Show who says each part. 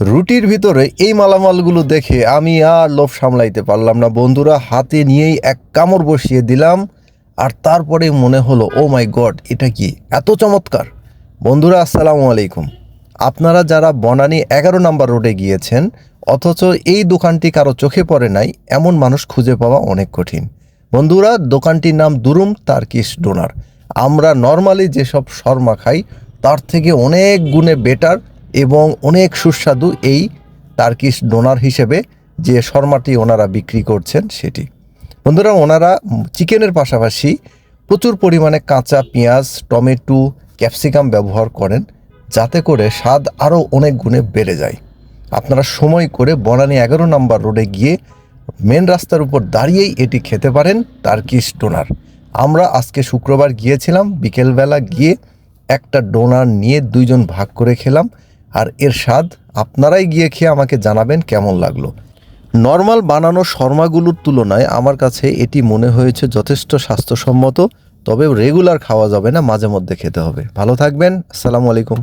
Speaker 1: রুটির ভিতরে এই মালামালগুলো দেখে আমি আর লোভ সামলাইতে পারলাম না বন্ধুরা, হাতে নিয়েই এক কামড় বসিয়ে দিলাম। আর তারপরে মনে হলো ও মাই গড, এটা কি এত চমৎকার। বন্ধুরা আসসালামু আলাইকুম। আপনারা যারা বনানী 11 নম্বর রোডে গিয়েছেন অথচ এই দোকানটি কারো চোখে পড়ে নাই, এমন মানুষ খুঁজে পাওয়া অনেক কঠিন। বন্ধুরা, দোকানটির নাম দুরুম তার্কিশ ডোনার। আমরা নর্মালি যেসব শর্মা খাই তার থেকে অনেক গুণে বেটার এবং অনেক সুস্বাদু এই টার্কিশ ডোনার হিসেবে যে শর্মাটি ওনারা বিক্রি করছেন সেটি। বন্ধুরা, ওনারা চিকেনের পাশাপাশি প্রচুর পরিমাণে কাঁচা পেঁয়াজ, টমেটো, ক্যাপসিকাম ব্যবহার করেন যাতে করে স্বাদ আরও অনেক গুণে বেড়ে যায়। আপনারা সময় করে বনানী 11 নম্বর রোডে গিয়ে মেন রাস্তার উপর দাঁড়িয়েই এটি খেতে পারেন, টার্কিশ ডোনার। আমরা আজকে শুক্রবার গিয়েছিলাম, বিকেলবেলা গিয়ে একটা ডোনার নিয়ে দুইজন ভাগ করে খেলাম। আর এর স্বাদ আপনারাই গিয়ে খেয়ে আমাকে জানাবেন কেমন লাগলো। নর্মাল বানানো শর্মাগুলোর তুলনায় আমার কাছে এটি মনে হয়েছে যথেষ্ট স্বাস্থ্যসম্মত, তবে রেগুলার খাওয়া যাবে না, মাঝে মধ্যে খেতে হবে। ভালো থাকবেন, আসসালামু আলাইকুম।